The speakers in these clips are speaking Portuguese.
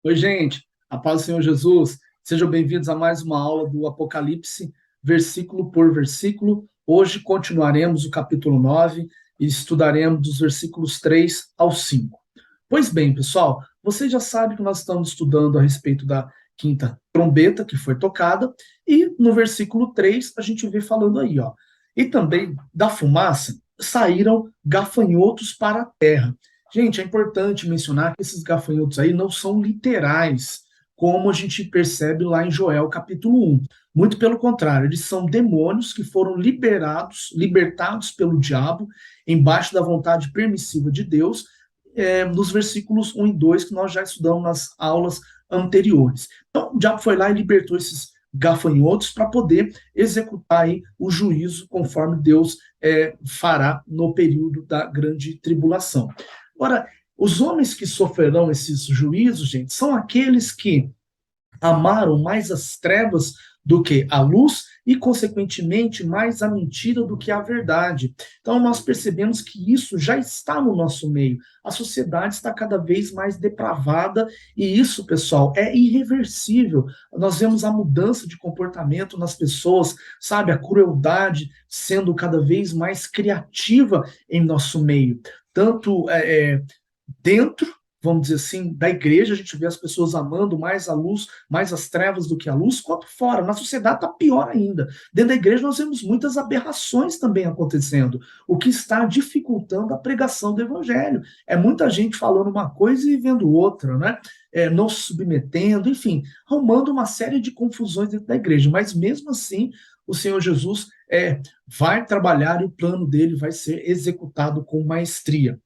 Oi, gente, a paz do Senhor Jesus. Sejam bem-vindos a mais uma aula do Apocalipse, versículo por versículo. Hoje continuaremos o capítulo 9 e estudaremos dos versículos 3 ao 5. Pois bem, pessoal, vocês já sabem que nós estamos estudando a respeito da quinta trombeta que foi tocada, e no versículo 3 a gente vê falando aí, ó. E também da fumaça saíram gafanhotos para a terra. Gente, é importante mencionar que esses gafanhotos aí não são literais, como a gente percebe lá em Joel capítulo 1. Muito pelo contrário, eles são demônios que foram libertados pelo diabo, embaixo da vontade permissiva de Deus, nos versículos 1 e 2 que nós já estudamos nas aulas anteriores. Então, o diabo foi lá e libertou esses gafanhotos para poder executar aí o juízo conforme Deus fará no período da grande tribulação. Agora, os homens que sofrerão esses juízos, gente, são aqueles que amaram mais as trevas do que a luz e, consequentemente, mais a mentira do que a verdade. Então, nós percebemos que isso já está no nosso meio. A sociedade está cada vez mais depravada e isso, pessoal, é irreversível. Nós vemos a mudança de comportamento nas pessoas, sabe? A crueldade sendo cada vez mais criativa em nosso meio. Tanto dentro, vamos dizer assim, da igreja, a gente vê as pessoas amando mais a luz, mais as trevas do que a luz, quanto fora. Na sociedade está pior ainda. Dentro da igreja nós vemos muitas aberrações também acontecendo, o que está dificultando a pregação do evangelho. É muita gente falando uma coisa e vendo outra, né? Não se submetendo, enfim, arrumando uma série de confusões dentro da igreja. Mas mesmo assim, o Senhor Jesus vai trabalhar e o plano dele vai ser executado com maestria.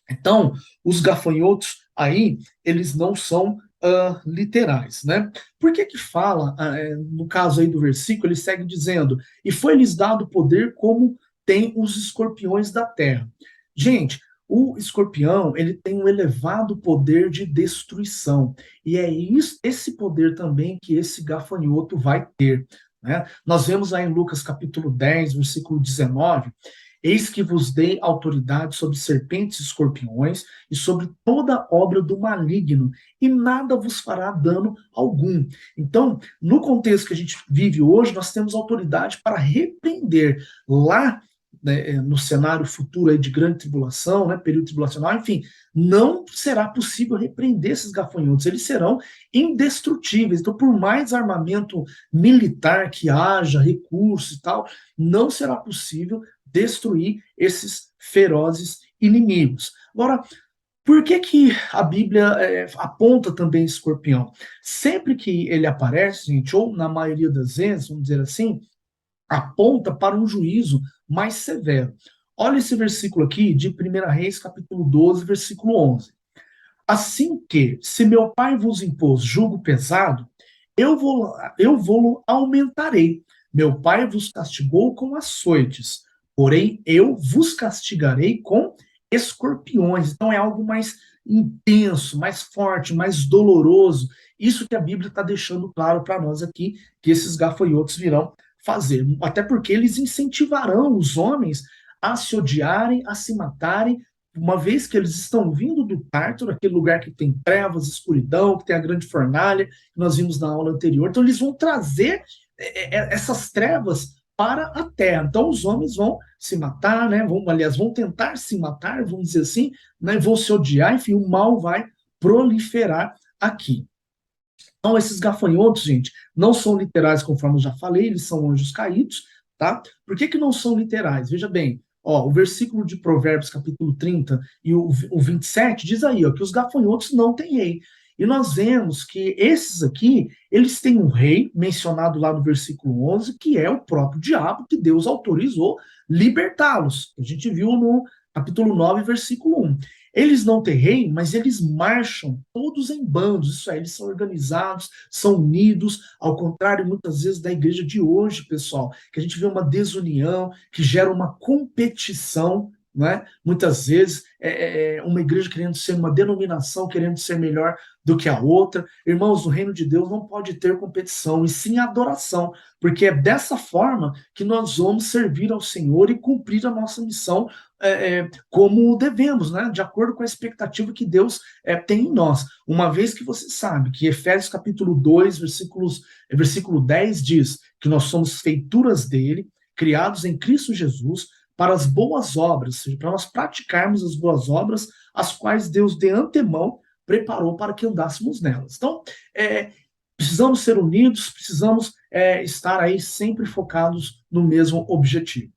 Então, os gafanhotos aí, eles não são literais, né? Por que que fala, no caso aí do versículo, ele segue dizendo, e foi-lhes dado poder como tem os escorpiões da terra. Gente, o escorpião, ele tem um elevado poder de destruição, e é isso, esse poder também que esse gafanhoto vai ter, né? Nós vemos aí em Lucas capítulo 10, versículo 19, eis que vos dei autoridade sobre serpentes e escorpiões e sobre toda obra do maligno, e nada vos fará dano algum. Então, no contexto que a gente vive hoje, nós temos autoridade para repreender lá, né, no cenário futuro aí de grande tribulação, né, período tribulacional, enfim, não será possível repreender esses gafanhotos, eles serão indestrutíveis. Então, por mais armamento militar que haja, recursos e tal, não será possível destruir esses ferozes inimigos. Agora, por que que a Bíblia aponta também escorpião? Sempre que ele aparece, gente, ou na maioria das vezes, vamos dizer assim, aponta para um juízo mais severo. Olha esse versículo aqui de 1 Reis, capítulo 12, versículo 11. Assim que, se meu pai vos impôs jugo pesado, eu vou aumentarei. Meu pai vos castigou com açoites, porém eu vos castigarei com escorpiões. Então é algo mais intenso, mais forte, mais doloroso. Isso que a Bíblia está deixando claro para nós aqui, que esses gafanhotos virão fazer. Até porque eles incentivarão os homens a se odiarem, a se matarem, uma vez que eles estão vindo do Tártaro, aquele lugar que tem trevas, escuridão, que tem a grande fornalha, que nós vimos na aula anterior, então eles vão trazer essas trevas para a terra. Então os homens vão se matar, né? Vão tentar se matar, vamos dizer assim, né? Vão se odiar, enfim, o mal vai proliferar aqui. Então, esses gafanhotos, gente, não são literais, conforme eu já falei, eles são anjos caídos, tá? Por que que não são literais? Veja bem, ó, o versículo de Provérbios, capítulo 30 e o 27 diz aí, ó, que os gafanhotos não têm rei. E nós vemos que esses aqui, eles têm um rei, mencionado lá no versículo 11, que é o próprio diabo, que Deus autorizou libertá-los. A gente viu no capítulo 9, versículo 1. Eles não têm rei, mas eles marcham todos em bandos, isso aí, eles são organizados, são unidos, ao contrário, muitas vezes, da igreja de hoje, pessoal, que a gente vê uma desunião, que gera uma competição, né? Muitas vezes uma igreja querendo ser uma denominação, querendo ser melhor do que a outra. Irmãos, o reino de Deus não pode ter competição, e sim adoração, porque é dessa forma que nós vamos servir ao Senhor e cumprir a nossa missão como devemos, né? De acordo com a expectativa que Deus tem em nós. Uma vez que você sabe que Efésios capítulo 2, versículo 10 diz que nós somos feituras dele, criados em Cristo Jesus, para as boas obras, ou seja, para nós praticarmos as boas obras, as quais Deus de antemão preparou para que andássemos nelas. Então, precisamos ser unidos, precisamos estar aí sempre focados no mesmo objetivo.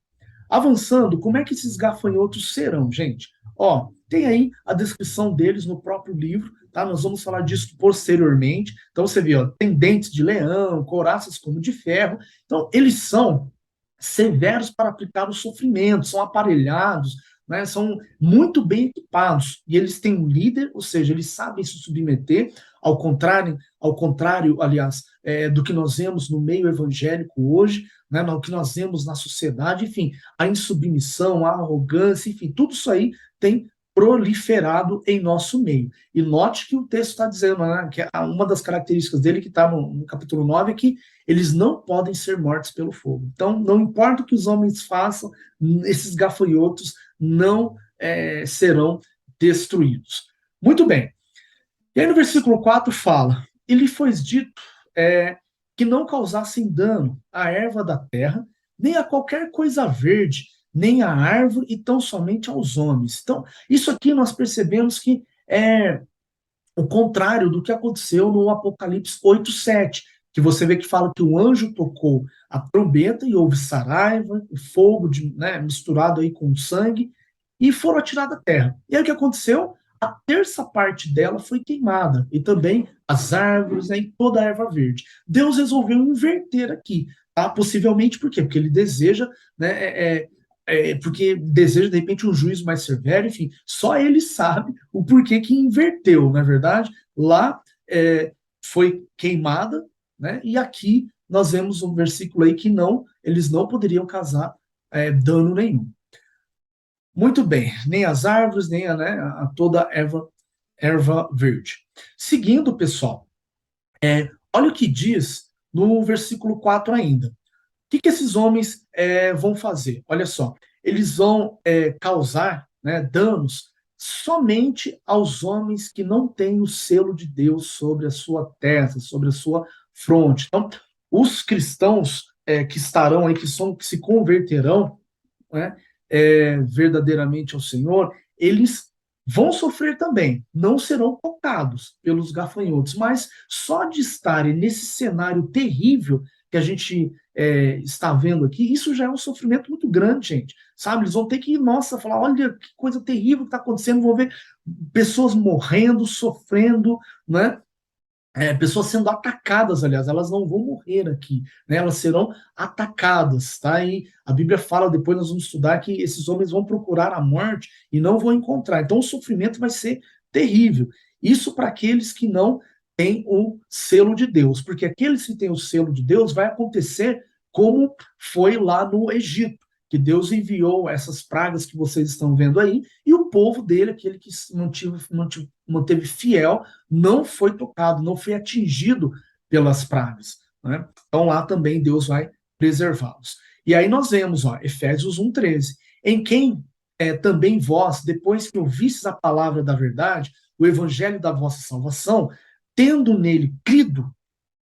Avançando, como é que esses gafanhotos serão, gente? Ó, tem aí a descrição deles no próprio livro, tá? Nós vamos falar disso posteriormente. Então você vê, ó, tem dentes de leão, couraças como de ferro. Então eles são severos para aplicar o sofrimento, são aparelhados, né, são muito bem equipados, e eles têm um líder, ou seja, eles sabem se submeter, ao contrário, aliás, do que nós vemos no meio evangélico hoje, né, no que nós vemos na sociedade, enfim, a insubmissão, a arrogância, enfim, tudo isso aí tem proliferado em nosso meio. E note que o texto está dizendo, né, que uma das características dele, que está no capítulo 9, é que eles não podem ser mortos pelo fogo. Então, não importa o que os homens façam, esses gafanhotos não serão destruídos. Muito bem. E aí no versículo 4 fala, e lhe foi dito que não causassem dano à erva da terra, nem a qualquer coisa verde, nem à árvore, e tão somente aos homens. Então, isso aqui nós percebemos que é o contrário do que aconteceu no Apocalipse 8:7, que você vê que fala que o anjo tocou a trombeta e houve saraiva, fogo misturado aí com sangue, e foram atirados à terra. E aí o que aconteceu? A terça parte dela foi queimada, e também as árvores, né, e toda a erva verde. Deus resolveu inverter aqui, tá? Possivelmente por quê? Porque ele deseja, né, porque deseja, de repente, um juízo mais severo, enfim, só ele sabe o porquê que inverteu, não é verdade? Lá foi queimada, né? E aqui nós vemos um versículo aí que eles não poderiam causar dano nenhum. Muito bem, nem as árvores, nem a toda erva verde. Seguindo, pessoal, olha o que diz no versículo 4 ainda. O que esses homens vão fazer? Olha só, eles vão causar, né, danos somente aos homens que não têm o selo de Deus sobre a sua testa, sobre a sua fronte. Então, os cristãos que estarão aí, que se converterão, né, verdadeiramente ao Senhor, eles vão sofrer também, não serão tocados pelos gafanhotos, mas só de estarem nesse cenário terrível que a gente está vendo aqui, isso já é um sofrimento muito grande, gente. Sabe? Eles vão ter que, nossa, falar: olha que coisa terrível que está acontecendo, vão ver pessoas morrendo, sofrendo, né? Pessoas sendo atacadas, aliás, elas não vão morrer aqui, né? Elas serão atacadas, tá? E a Bíblia fala, depois nós vamos estudar, que esses homens vão procurar a morte e não vão encontrar. Então o sofrimento vai ser terrível. Isso para aqueles que não têm o selo de Deus, porque aqueles que têm o selo de Deus vai acontecer como foi lá no Egito, que Deus enviou essas pragas que vocês estão vendo aí, e o povo dele, aquele que se manteve fiel, não foi tocado, não foi atingido pelas pragas, né? Então lá também Deus vai preservá-los. E aí nós vemos, ó, Efésios 1:13, em quem também vós, depois que ouvistes a palavra da verdade, o evangelho da vossa salvação, tendo nele crido,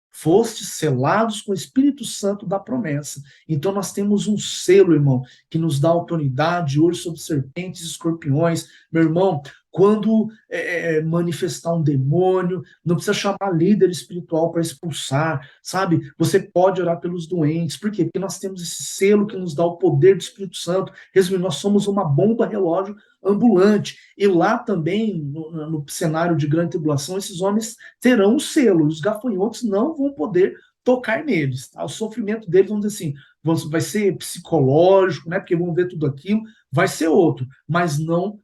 fostes selados com o Espírito Santo da promessa. Então nós temos um selo, irmão, que nos dá autoridade hoje sobre serpentes e escorpiões. Meu irmão, quando manifestar um demônio, não precisa chamar líder espiritual para expulsar, sabe? Você pode orar pelos doentes. Por quê? Porque nós temos esse selo que nos dá o poder do Espírito Santo. Resumindo, nós somos uma bomba relógio ambulante. E lá também, no cenário de grande tribulação, esses homens terão um selo. Os gafanhotos não vão poder tocar neles. Tá? O sofrimento deles, vamos dizer assim, vai ser psicológico, né? Porque vão ver tudo aquilo, vai ser outro, mas não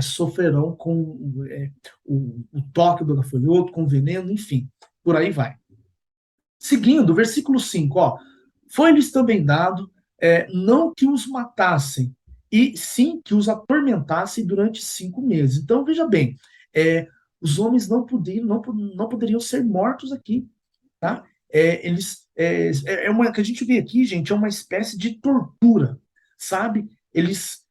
sofrerão com o toque do gafanhoto, com veneno, enfim, por aí vai. Seguindo, versículo 5, ó, foi-lhes também dado não que os matassem, e sim que os atormentasse durante 5 meses. Então, veja bem, os homens não poderiam ser mortos aqui, tá? Que a gente vê aqui, gente, é uma espécie de tortura, sabe? Eles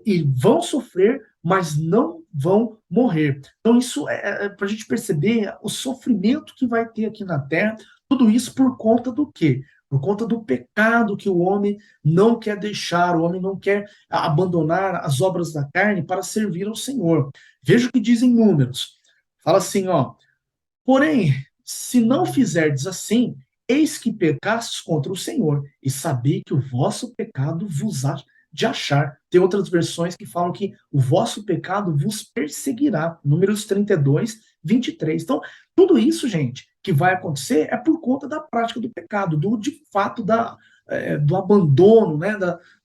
e vão sofrer, mas não vão morrer. Então, isso para a gente perceber o sofrimento que vai ter aqui na Terra, tudo isso por conta do quê? Por conta do pecado que o homem não quer deixar, o homem não quer abandonar as obras da carne para servir ao Senhor. Veja o que dizem Números. Fala assim, ó. Porém, se não fizerdes assim, eis que pecastes contra o Senhor, e sabei que o vosso pecado vos há de achar. Tem outras versões que falam que o vosso pecado vos perseguirá. Números 32, 23. Então, tudo isso, gente, que vai acontecer é por conta da prática do pecado, de fato do abandono, né,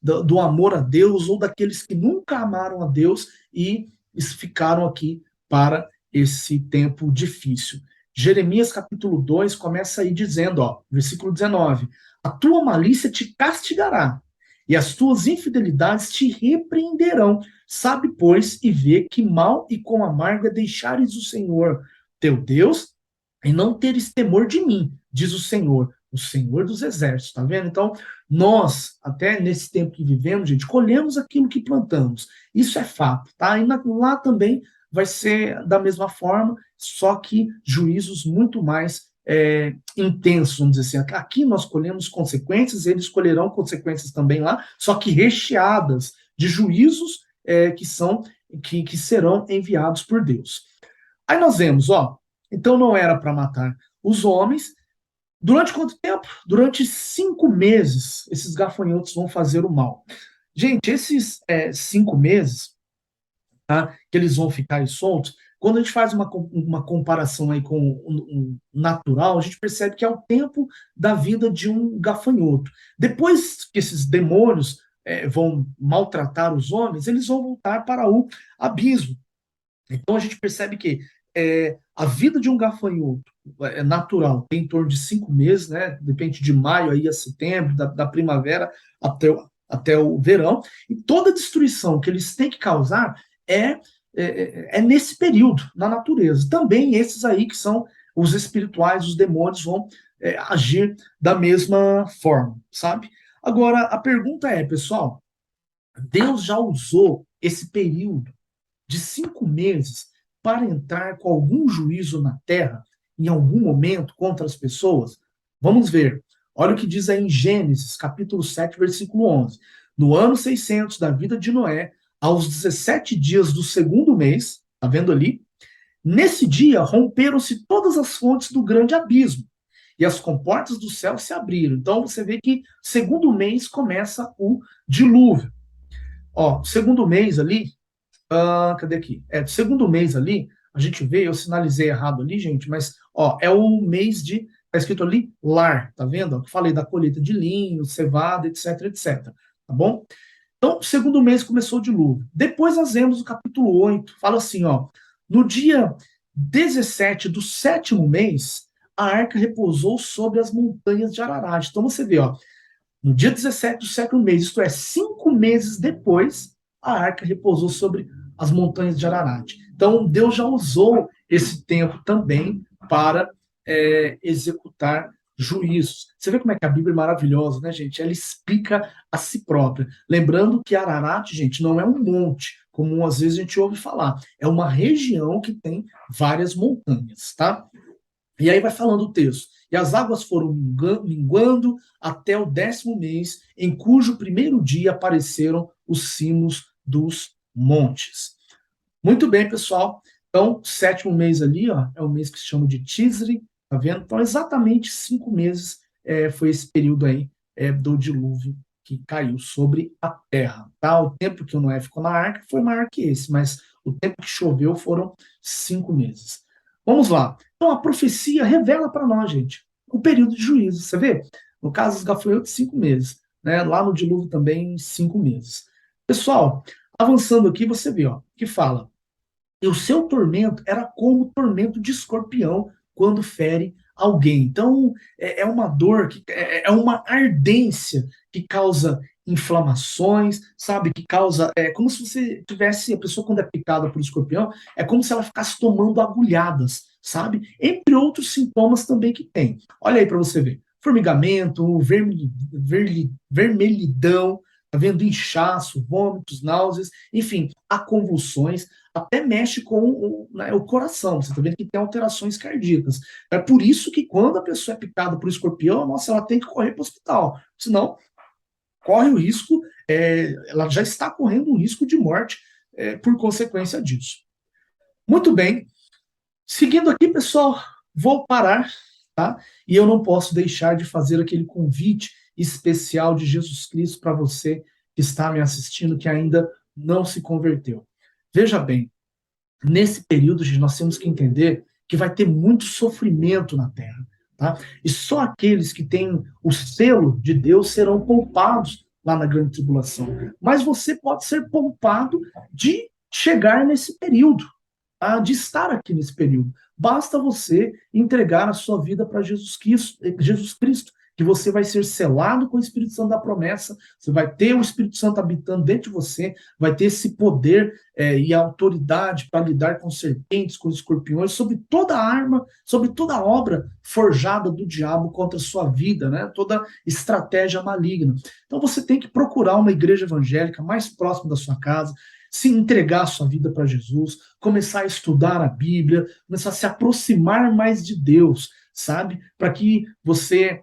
do amor a Deus, ou daqueles que nunca amaram a Deus e ficaram aqui para esse tempo difícil. Jeremias capítulo 2 começa aí dizendo, ó, versículo 19: a tua malícia te castigará, e as tuas infidelidades te repreenderão. Sabe, pois, e vê que mal e com amargo é deixares o Senhor, teu Deus, e não teres temor de mim, diz o Senhor dos exércitos, tá vendo? Então, nós, até nesse tempo que vivemos, gente, colhemos aquilo que plantamos. Isso é fato, tá? E lá também vai ser da mesma forma, só que juízos muito mais intensos, vamos dizer assim. Aqui nós colhemos consequências, eles colherão consequências também lá, só que recheadas de juízos que serão enviados por Deus. Aí nós vemos, ó, então não era para matar os homens. Durante quanto tempo? Durante 5 meses, esses gafanhotos vão fazer o mal. Gente, esses 5 meses, tá, que eles vão ficar aí soltos, quando a gente faz uma comparação aí com o natural, a gente percebe que é o tempo da vida de um gafanhoto. Depois que esses demônios vão maltratar os homens, eles vão voltar para o abismo. Então a gente percebe que a vida de um gafanhoto natural tem em torno de 5 meses, né? Depende de maio aí a setembro, da primavera até o verão, e toda a destruição que eles têm que causar é nesse período, na natureza. Também esses aí que são os espirituais, os demônios vão agir da mesma forma, sabe? Agora, a pergunta é, pessoal, Deus já usou esse período de 5 meses para entrar com algum juízo na terra em algum momento contra as pessoas? Vamos ver. Olha o que diz aí em Gênesis, capítulo 7, versículo 11. No ano 600 da vida de Noé, aos 17 dias do segundo mês, tá vendo ali? Nesse dia romperam-se todas as fontes do grande abismo e as comportas do céu se abriram. Então você vê que segundo mês começa o dilúvio. Ó, segundo mês ali, cadê aqui? Do segundo mês ali, a gente vê, eu sinalizei errado ali, gente, mas ó, é o mês de. Tá escrito ali lar, tá vendo? Eu falei da colheita de linho, cevada, etc, etc. Tá bom? Então, o segundo mês começou o dilúvio. Depois nós vemos o capítulo 8, fala assim, ó. No dia 17 do sétimo mês, a arca repousou sobre as montanhas de Ararat. Então você vê, ó, no dia 17 do sétimo mês, isto é, 5 meses depois, a arca repousou sobre as montanhas de Ararat. Então, Deus já usou esse tempo também para executar juízos. Você vê como é que a Bíblia é maravilhosa, né, gente? Ela explica a si própria. Lembrando que Ararat, gente, não é um monte, como às vezes a gente ouve falar. É uma região que tem várias montanhas, tá? E aí vai falando o texto. E as águas foram minguando até o 10º mês, em cujo primeiro dia apareceram os cimos dos montes. Muito bem, pessoal. Então, o sétimo mês ali, ó, é o mês que se chama de Tisri, tá vendo? Então, exatamente 5 meses foi esse período aí do dilúvio que caiu sobre a terra, tá? O tempo que o Noé ficou na arca foi maior que esse, mas o tempo que choveu foram 5 meses. Vamos lá. Então, a profecia revela para nós, gente, o período de juízo. Você vê? No caso dos gafanhotos, 5 meses. Né? Lá no dilúvio também, 5 meses. Pessoal, avançando aqui, você vê, ó, que fala: e o seu tormento era como o tormento de escorpião quando fere alguém. Então, é uma dor, é uma ardência que causa inflamações, sabe? Que causa. É como se você tivesse. A pessoa, quando é picada por escorpião, é como se ela ficasse tomando agulhadas, sabe? Entre outros sintomas também que tem. Olha aí para você ver: formigamento, vermelhidão, tá vendo? Inchaço, vômitos, náuseas, enfim, há convulsões, até mexe com né, o coração. Você tá vendo que tem alterações cardíacas. É por isso que quando a pessoa é picada por escorpião, nossa, ela tem que correr para o hospital. Senão, corre o risco, ela já está correndo um risco de morte por consequência disso. Muito bem. Seguindo aqui, pessoal, vou parar, tá? E eu não posso deixar de fazer aquele convite especial de Jesus Cristo para você que está me assistindo, que ainda não se converteu. Veja bem, nesse período, gente, nós temos que entender que vai ter muito sofrimento na Terra, tá? E só aqueles que têm o selo de Deus serão poupados lá na grande tribulação. Mas você pode ser poupado de chegar nesse período, de estar aqui nesse período. Basta você entregar a sua vida para Jesus Cristo, que você vai ser selado com o Espírito Santo da promessa, você vai ter o Espírito Santo habitando dentro de você, vai ter esse poder e autoridade para lidar com serpentes, com escorpiões, sobre toda arma, sobre toda obra forjada do diabo contra a sua vida, né? Toda estratégia maligna. Então você tem que procurar uma igreja evangélica mais próxima da sua casa, se entregar a sua vida para Jesus, começar a estudar a Bíblia, começar a se aproximar mais de Deus, sabe? Para que você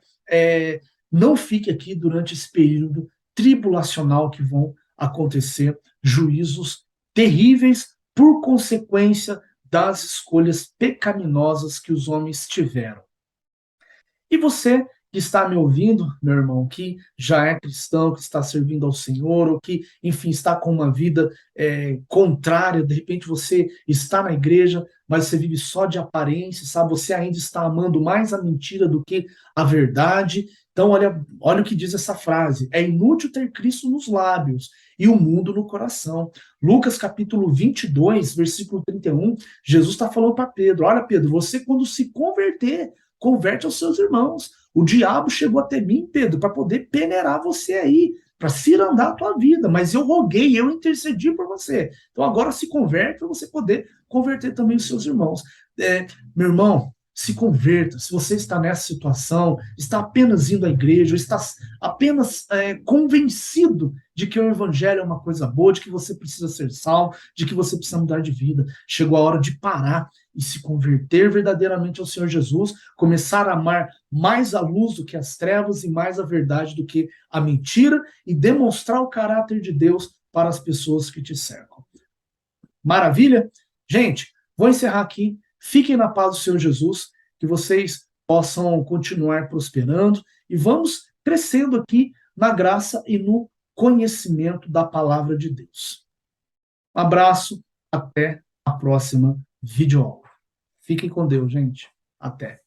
não fique aqui durante esse período tribulacional que vão acontecer juízos terríveis por consequência das escolhas pecaminosas que os homens tiveram. E você que está me ouvindo, meu irmão, que já é cristão, que está servindo ao Senhor, ou que, enfim, está com uma vida contrária, de repente você está na igreja, mas você vive só de aparência, sabe? Você ainda está amando mais a mentira do que a verdade. Então, olha o que diz essa frase: é inútil ter Cristo nos lábios e o mundo no coração. Lucas capítulo 22, versículo 31, Jesus está falando para Pedro: olha, Pedro, você quando se converter, converte aos seus irmãos. O diabo chegou até mim, Pedro, para poder peneirar você aí, para cirandar a tua vida, mas eu roguei, eu intercedi por você. Então agora se converte para você poder converter também os seus irmãos. Meu irmão, se converta. Se você está nessa situação, está apenas indo à igreja, está apenas convencido de que o evangelho é uma coisa boa, de que você precisa ser salvo, de que você precisa mudar de vida, chegou a hora de parar e se converter verdadeiramente ao Senhor Jesus, começar a amar mais a luz do que as trevas e mais a verdade do que a mentira e demonstrar o caráter de Deus para as pessoas que te cercam. Maravilha? Gente, vou encerrar aqui. Fiquem na paz do Senhor Jesus, que vocês possam continuar prosperando e vamos crescendo aqui na graça e no conhecimento da palavra de Deus. Um abraço, até a próxima videoaula. Fiquem com Deus, gente. Até.